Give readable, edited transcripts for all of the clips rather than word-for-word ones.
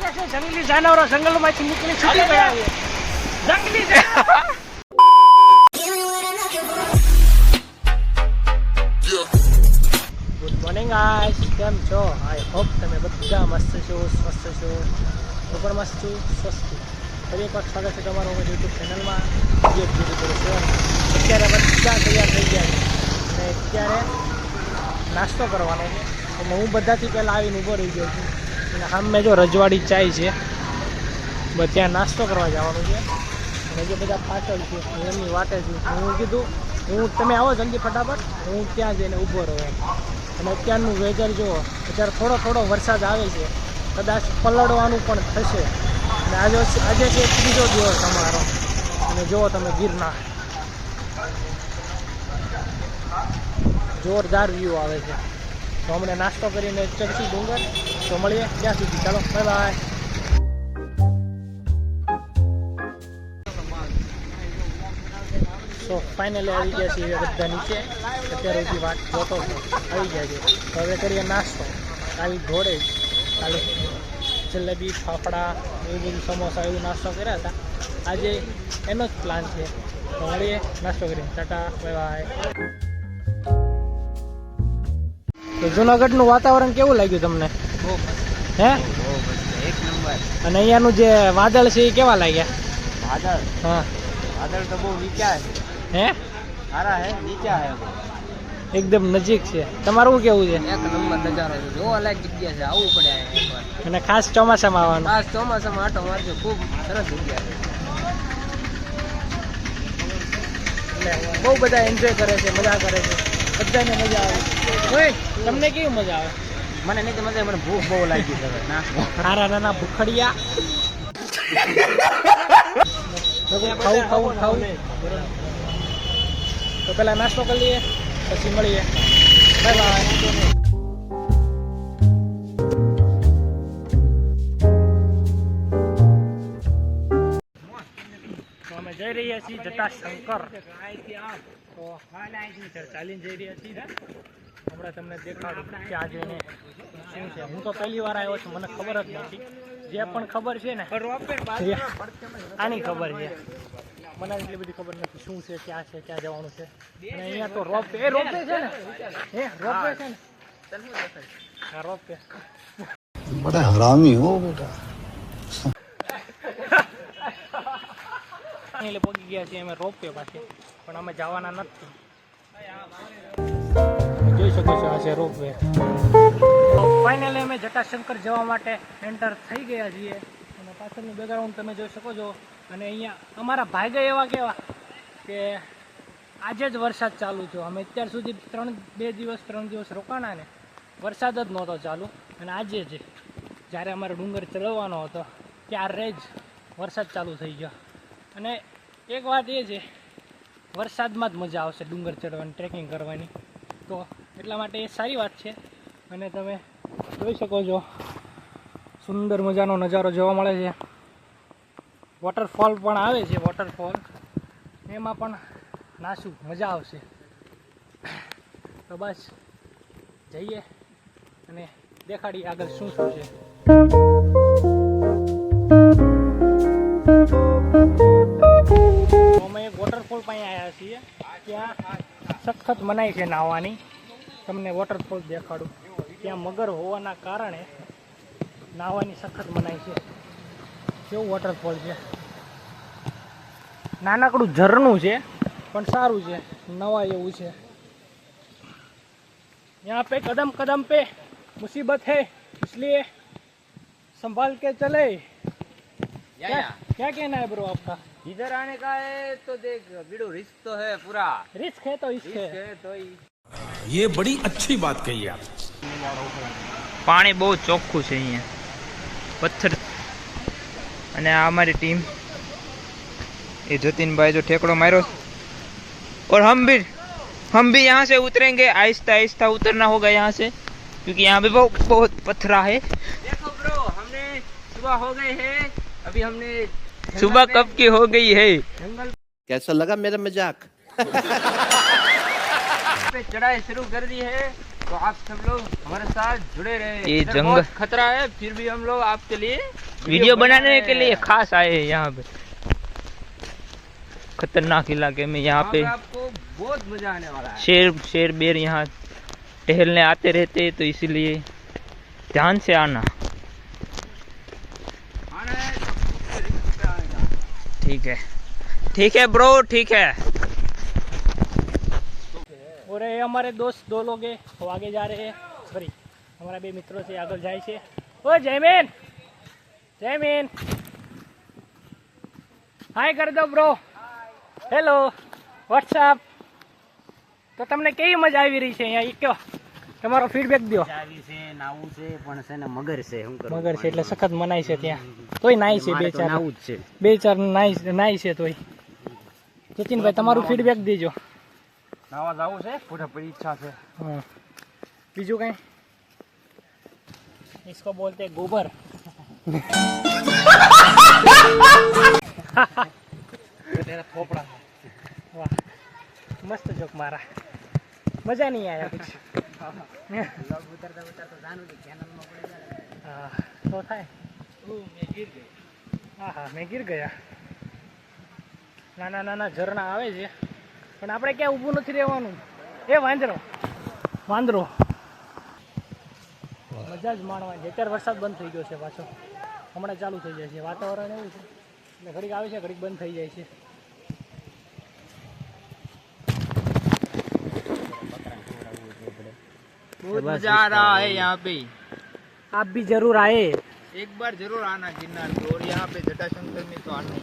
લાગે છે જંગલી જાનવરો જંગલમાંથી નીકળી છૂટી ગયા છે. જંગલી જાનવરો. ગુડ મોર્નિંગ ગાઈસ, કેમ છો? આઈ હોપ તમે બધા મસ્ત છો, સ્વસ્થ છો. હું પણ મસ્ત છું, સ્વસ્થ છું. ફરી એક વખત સ્વાગત છે તમારું અમારી યુટ્યુબ ચેનલમાં. અત્યારે બધા તૈયાર થઈ ગયા છે અને અત્યારે નાસ્તો કરવાનો છે. એટલે હું બધાથી પહેલાં આવીને ઊભો રહી ગયો છું અને સામે જો રજવાડી ચાય છે, બસ ત્યાં નાસ્તો કરવા જવાનું છે. અને જે બધા પાછળ છે હું એમની વાટે છું. હું કીધું તમે આવો જલ્દી ફટાફટ, હું ત્યાં જઈને ઊભો રહું એમ. અને અત્યારનું વેધર જુઓ, અત્યારે થોડો વરસાદ આવે છે, કદાચ પલળવાનું પણ થશે. અને આજે છે ત્રીજો દિવસ અમારો. અને જુઓ તમે ગિરનાર, જોરદાર વ્યૂ આવે છે. તો અમને નાસ્તો કરીને ચડશું ડુંગર. તો મળીએ ત્યાં સુધી, ચાલો બાય બાય. સો ફાઇનલી આવી ગયા છીએ બધા નીચે. અત્યારે સુધી વાત જોતો હતો, આવી ગયા છે. તો હવે કરીએ નાસ્તો. કાલ ઘોડે કાલે જલેબી ફાફડા એવું બધું, સમોસા એવું નાસ્તો કર્યા હતા. આજે એનો જ પ્લાન છે. તો મળીએ નાસ્તો કરીએ. Tata bye bye. તો જુનાગઢનું વાતાવરણ કેવું લાગ્યું તમને? હે, એક નંબર. અને અહીંયાનું જે વાદળ છે એ કેવા લાગ્યા? વાદળ? હા, વાદળ તો બહુ નીચા છે. હે, સારા હે, નીચા હે, એકદમ નજીક છે. તમારું કેવું છે? એક નંબર નજારો છે, જોવા લાયક જગ્યા છે, આવવું પડે એકવાર. અને ખાસ ચોમાસામાં આવવાનું. ખાસ ચોમાસામાં આટો મારજો, ખૂબ સરસ જગ્યા છે. એટલે બહુ બધા એન્જોય કરે છે, મજા કરે છે, બધાને મજા આવે. ઓય, તમને કેવી મજા આવે? મને નહીં તો મજા આવે, મને ભૂખ બહુ લાગી છે. નાના નાના ભૂખડિયા. ખાવું. તો પેલા નાસ્તો કરી લઈએ, પછી મળીએ. Bye bye. અમે જઈ રહ્યા છીએ જટાશંકર. તો ચાલીને જઈ રહ્યા છીએ. હમણાં તમને દેખાડું કે આ જોઈને શું છે. હું તો પહેલી વાર આવ્યો છું, મને ખબર જ નથી. જે પણ ખબર છે ને આની ખબર છે, મને એટલી બધી ખબર નથી શું છે, ક્યાં જવાનું છે. અને અહીંયા તો રોપવે છે ને, રોપવે છે ને, હા રોપવે. બડા હરામી હો બેટા. એટલે પહોંચી ગયા છીએ અમે રોપવે પાસે, પણ અમે જવાના નથી. જોઈ શકો છો આ છે રોપવે. ફાઇનલી અમે જટાશંકર જવા માટે એન્ટર થઈ ગયા છીએ. અને પાછળનું બેકગ્રાઉન્ડ તમે જોઈ શકો છો. અને અહીંયા અમારા ભાગ્ય એવા કેવા કે આજે જ વરસાદ ચાલુ છે. અમે અત્યાર સુધી 3 દિવસ રોકાણા ને, વરસાદ જ નહોતો ચાલુ. અને આજે જ જ્યારે અમારે ડુંગર ચડવાનો હતો ત્યારે જ વરસાદ ચાલુ થઈ ગયો. અને એક વાત એ છે, વરસાદમાં જ મજા આવશે ડુંગર ચડવાની, ટ્રેકિંગ કરવાની. તો એટલા માટે એ સારી વાત છે. અને તમે જોઈ શકો છો સુંદર મજાનો નજારો જોવા મળે છે. વોટરફોલ પણ આવે છે, વોટરફોલ એમાં પણ નાશું, મજા આવશે. તો બસ જઈએ અને દેખાડીએ આગળ શું છે. અમે એક વોટરફોલ પાસે આવ્યા છીએ. ત્યાં સખત મનાઈ છે નાહવાની. તમને વોટરફોલ દેખાડું. ત્યાં મગર હોવાના કારણે નાહવાની સખત મનાઈ છે. કેવું વોટરફોલ છે, નાનકડું ઝરણું છે પણ સારું છે, નવા એવું છે. यहाँ पे कदम कदम पे मुसीबत है, इसलिए संभाल के चले. क्या कहना है ब्रो आपका? इधर आने का है तो देख, बिड़ू रिस्क तो है पूरा. रिस्क है तो इसके है तो ये बड़ी अच्छी बात कही आप. પાણી બહુ ચોખ્ખું છે અહીંયા, પથ્થર. અને આ हमारी टीम, ये जतिन भाई जो ठेकड़ो मारो. और हम भी यहाँ से उतरेंगे, आहिस्ता आहिस्ता उतरना होगा यहाँ से, क्योंकि यहाँ पे बहुत पत्थरा है. देखो ब्रो, हमने सुबह हो गए हैं, अभी हमने सुबह कब की हो गई है. जंगल कैसा लगा मेरा मजाक? पे चढ़ाई शुरू कर दी है. तो आप सब लोग हमारे साथ जुड़े रहे। ये इधर जंगल- बहुत खतरा है, फिर भी हम लोग आपके लिए वीडियो बनाने रहे के लिए हैं। खास आए हैं यहाँ पे खतरनाक इलाके में। यहाँ पे आपको बहुत मजा आने वाला है। शेर बेर यहाँ टहलने आते रहते हैं, तो इसीलिए ध्यान से आना। आना है तो रिस्क पे आने का। ठीक है ब्रो, ठीक है। और ये हमारे दोस्त 2 लोग हैं, वो आगे जा रहे हैं। सॉरी, हमारा 2 मित्रों से आगे जाए છે। ओ जयमीन, जयमीन, हाय कर दो ब्रो। Hello, WhatsApp. તો તમને કેવી મજા આવી રહી છે અહીંયા? એ કયો તમારો ફીડબેક દો। આવી છે, નાવું છે, પણ છે ને મગર છે, શું કરું? મગર છે એટલે સખત મનાય છે ત્યાં, તોય નાય છે મારે તો 2-4 નાવું જ છે। 2-4 નાય છે તોય। જતીનભાઈ તમારું ફીડબેક દેજો। નાવા જવું છે, પૂરી ઈચ્છા છે। हाँ, बीजू कहीं इसको बोलते हैं गोबर। वाह, मस्त जोक मारा, मजा नहीं आया कुछ। हाँ, तो था हाँ, मैं गिर गया। नाना नाना झरना आवे છે, પણ આપણે ક્યાં ઊભું નથી રહેવાનું। એ વાંદરો મજા જ માણવાની। અત્યારે વરસાદ બંધ થઈ ગયો છે પાછો, હમણાં ચાલુ થઈ જાય છે। વાતાવરણ એવું છે એટલે ઘડીક આવે છે, ઘડીક બંધ થઈ જાય છે। बहुत मजा आ रहा है यहाँ पे। आप भी जरूर आए, एक बार जरूर आना गिरनार को, और यहाँ पे जटाशंकर में तो आना ही।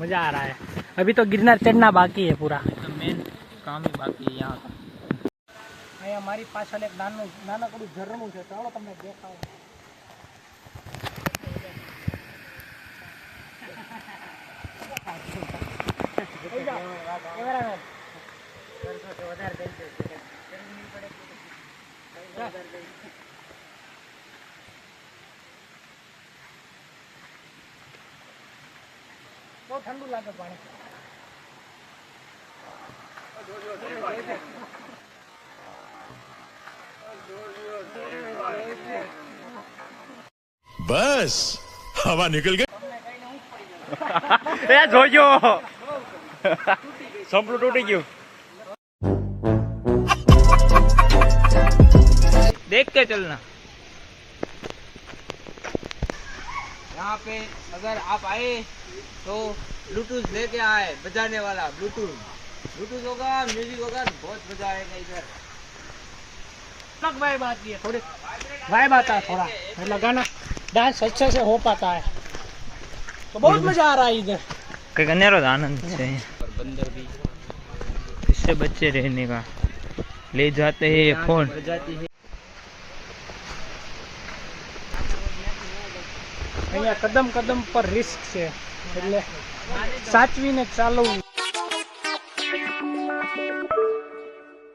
मजा आ रहा है। अभी तो गिरनार चढ़ना बाकी है पूरा, तो मेन काम ही बाकी है यहाँ का। અહીંયા મારી પાછળ એક નાનકડું ઝરણું છે, ચાલો તમને દેખાડું। બહુ ઠંડુ લાગે પાણી। बस हवा निकल गई। એ જોજો સંપલું તૂટી ગયું। देख के चलना। यहाँ पे अगर आप आए तो ब्लूटूथ लेके आए, बजाने वाला ब्लूटूथ होगा, म्यूजिक होगा, तो बहुत मजा आएगा इधर। अलग वाइब आती है, थोड़ी वाइब आता है थोड़ा, मतलब गाना डांस अच्छे से हो पाता है, तो बहुत मजा आ रहा है इधर। कहीं अनेरो आनंद से और बंदर भी इससे बच्चे रहने का ले जाते हैं फोन। बजाती है। અહીંયા કદમ કદમ પર રિસ્ક છે, એટલે સાચવીને ચાલવું।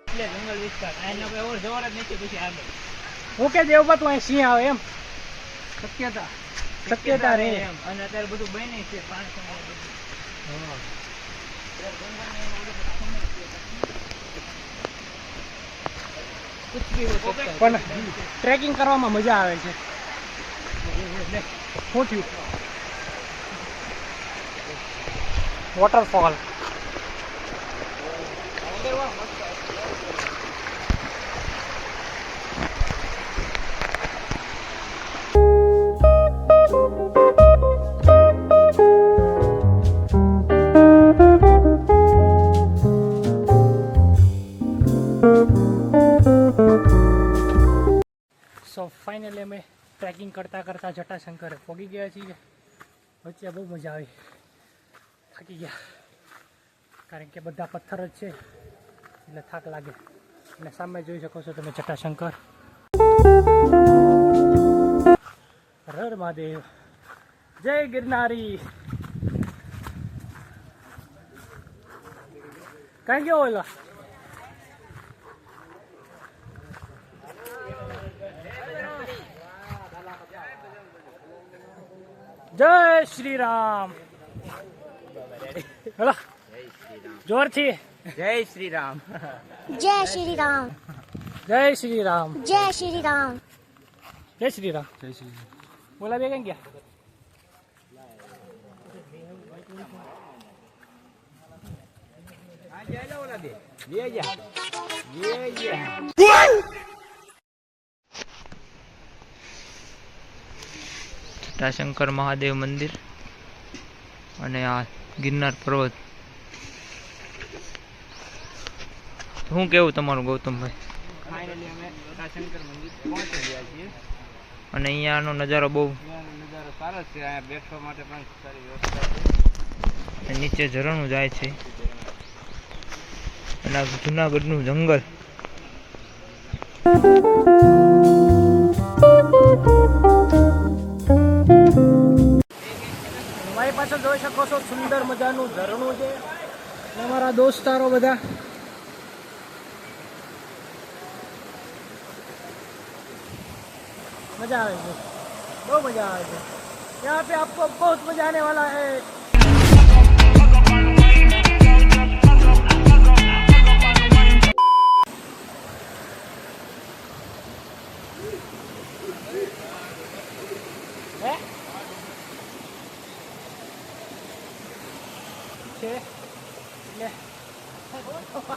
એટલે જંગલ વિસ્તાર આના કોઈ ઓર જવાર જ નથી પછી આગળ હું કે દેવબા તું અહીં સિંહ આવે એમ શક્યતા રહે। એમ અને અત્યારે બધું બને છે પાણી સમય પણ ટ્રેકિંગ કરવામાં મજા આવે છે। શું થયું? વોટરફોલ। સો ફાઇનલી અમે ટ્રેકિંગ કરતાં કરતાં જટાશંકર પહોંચી ગયા છીએ। વચ્ચે બહુ મજા આવી, થાકી ગયા કારણ કે બધા પથ્થર જ છે એટલે થાક લાગે। અને સામે જોઈ શકો છો તમે જટાશંકર। હર હર મહાદેવ, જય ગિરનારી। કાંઈ ગયો ઓલા जय श्री राम। हेलो जोर थी। जय श्री राम। जय श्री राम। જય શ્રી રામ. जय श्री राम. જય શ્રી રામ. બોલા બે કઈ ગયા? જટાશંકર મહાદેવ મંદિર અને આ ગિરનાર પર્વત. શું કેવું તમારું ગૌતમભાઈ? ફાઇનલી અમે જટાશંકર મંદિર પહોંચી ગયા છીએ. અને અહીંયાનો નજારો બહુ, ત્યાંનો નજારો સારો છે. અહીંયા બેસવા માટે પણ સારી વ્યવસ્થા છે. અને નીચે ઝરણું જાય છે અને આ જુનાગઢનું જંગલ. મારી પાછળ જોઈ શકો છો સુંદર મજાનું ઝરણું છે. અને અમારા દોસ્તારો બધા मजा આવે છે, બહુ મજા આવે છે. यहाँ पे आपको बहुत मजा आने वाला है.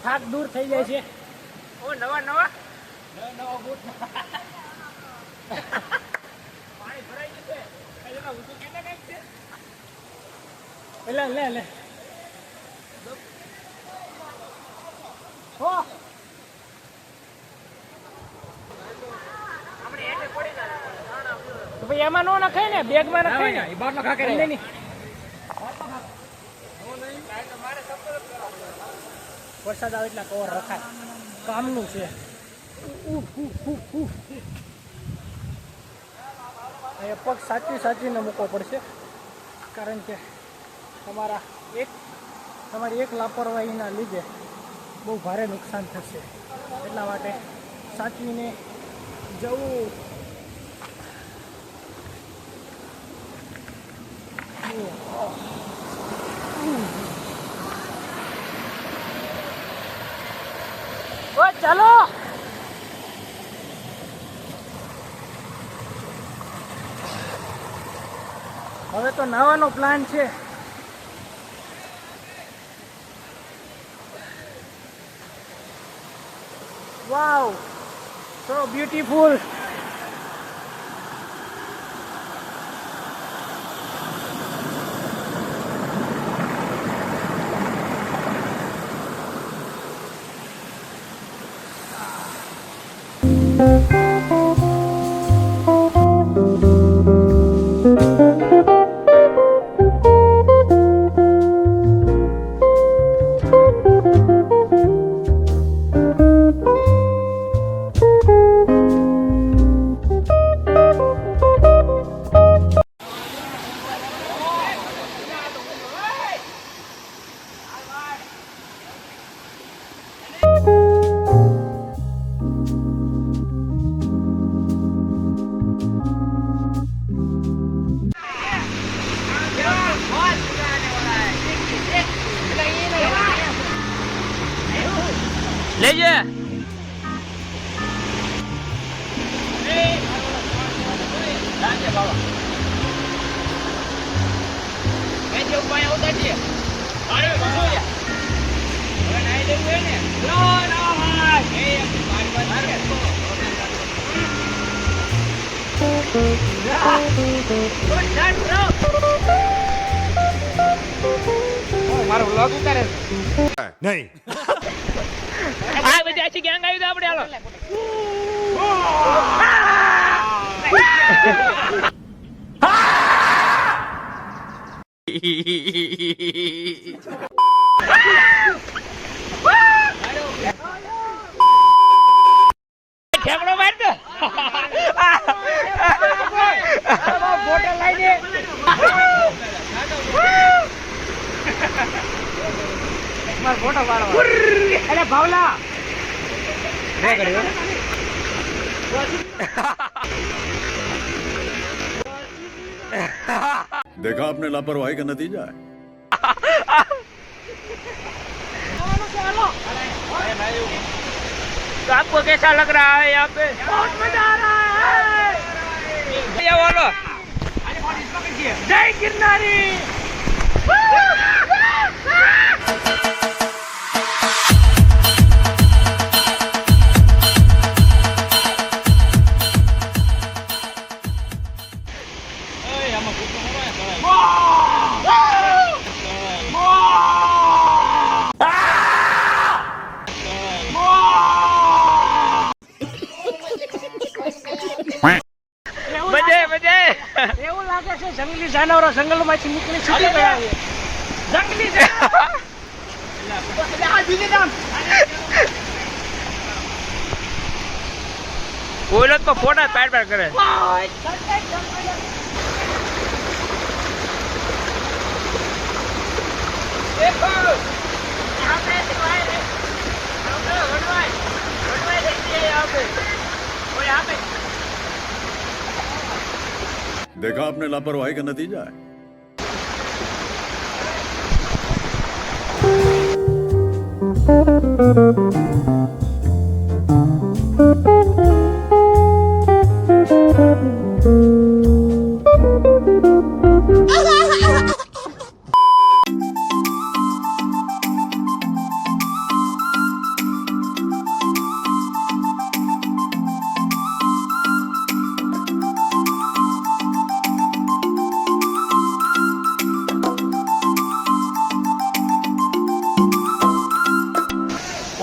થાક દૂર થઈ જાય છે. ઓ નવા નવા નવા બૂટ પાણી ભરાઈ જશે. એલા ઊંચું કેટલા કાંઈક છે. એલા લે લે હો તો ભાઈ એમાં નો નખાય ને, બેગમાં નખાય ને. એ બાટલો ખાકે નહીં નહીં. વરસાદ આવે એટલે કવર રખાય, કામનું છે. અહીંયા પગ સાચવીને મૂકવો પડશે, કારણ કે તમારી એક લાપરવાહીના લીધે બહુ ભારે નુકસાન થશે. એટલા માટે સાચવીને જવું. ઓ ચાલો. હવે તો નાવાનો પ્લાન છે. વાવ, સો બ્યુટીફુલ. લેજે. મારો વ્લોગ ઉતારે છે. नहीं આ બધી આછી ગેંગ આવી તો આપણે હાલો. ઠેકડો માર દો. બોટલ લઈ દે. માર ફોટો પાડવા. અરે ભાવલા देखा आपने लापरवाही का नतीजा है. तो आपको कैसा लग रहा है यहाँ पे? बहुत मजा आ रहा है। ये बोलो जय गिरनारी। मजे मजे એવું લાગે છે જંગલી જાનવરો જંગલમાંથી નીકળી છૂટી ગયા છે. જંગલી कोई लोग तो फोटा पैर पैर करे देखो यहाँ पे हलवाई है, हलवाई देखिए यहाँ पे, और यहाँ पे देखा आपने लापरवाही का नतीजा है।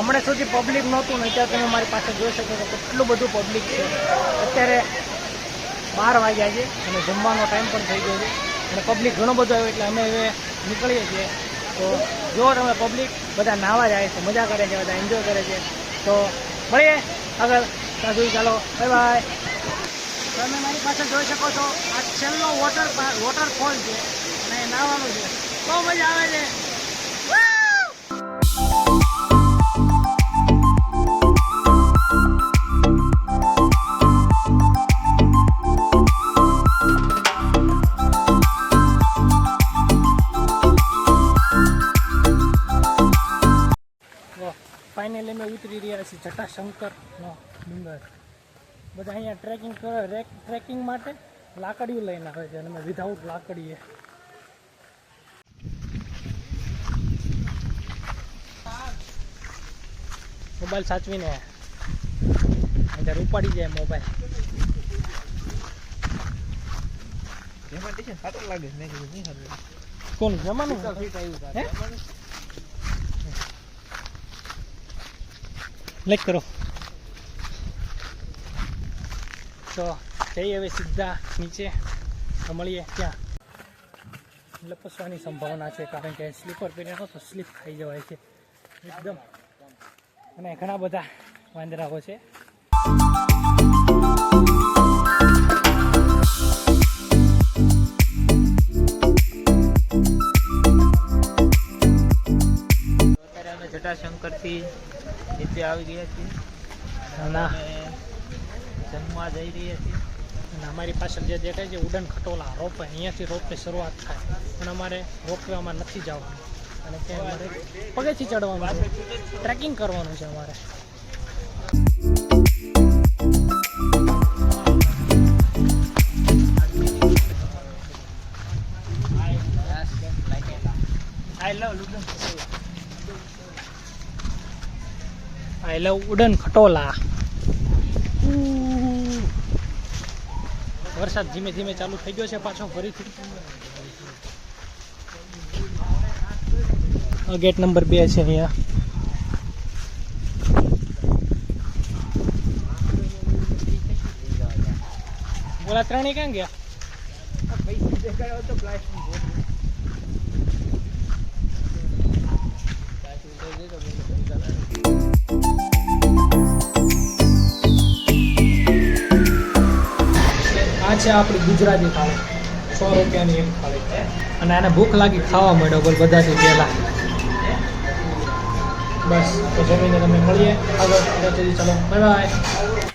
હમણાં સુધી પબ્લિક નહોતું ને અત્યારે તમે મારી પાસે જોઈ શકો છો કેટલું બધું પબ્લિક છે. અત્યારે 12 વાગ્યા છે અને જમવાનો ટાઈમ પણ થઈ ગયો છે અને પબ્લિક ઘણો બધો આવ્યો એટલે અમે હવે નીકળીએ છીએ. તો જો તમે પબ્લિક બધા નાહવા જાય છે, મજા કરે છે, બધા એન્જોય કરે છે. તો મળીએ આગળ. ત્યાં સુધી ચાલો બાય બાય. તમે મારી પાસે જોઈ શકો છો આ છેલ્લો વોટરફોલ છે અને નાહવાનું છે. બહુ મજા આવે છે. ફાઇનલી અમે ઉતરી રહ્યા છીએ જટાશંકરનો ડુંગર. બધા અહીંયા ટ્રેકિંગ માટે લાકડીઓ લઈને આવે છે અને અમે વિધાઉટ લાકડીએ. મોબાઈલ સાચવીને અત્યારે ઉપાડી જાય મોબાઈલ. કોણ જમાનું હે લાઈક કરો. તો જઈએ હવે સીધા નીચે. તો મળીએ ત્યાં. લપસવાની સંભાવના છે કારણ કે સ્લીપર પહેર્યા તો સ્લીપ ખાઈ જવાય છે એકદમ. અને ઘણા બધા વાંદરાઓ છે. અત્યારે અમે જટાશંકર થી નીચે આવી ગયા છીએ ના જમવા જઈ રહ્યા છીએ. અને અમારી પાછળ જે દેખાય છે ઉડન ખટોલા રોપવે, અહીંયાથી રોપવે શરૂઆત થાય પણ અમારે રોપવેમાં નથી જવાનું અને ત્યાં અમારે પગેથી ચડવાનું છે, ટ્રેકિંગ કરવાનું છે અમારે. આઈ લવ ઉડન ખટોલા. વરસાદ ધીમે ધીમે ચાલુ થઈ ગયો છે પાછો ફરીથી. ગેટ નંબર 2 છે અહીંયા. બોલા ત્રણેય ક્યાં ગયા? આ છે આપણી ગુજરાતી થાળી, 100 રૂપિયાની એક થાળી. અને આને ભૂખ લાગી ખાવા માંડ્યો બોલ બધાથી પહેલા. બસ તો જમીને તમે મળીએ આગળ. ચાલો બાય બાય.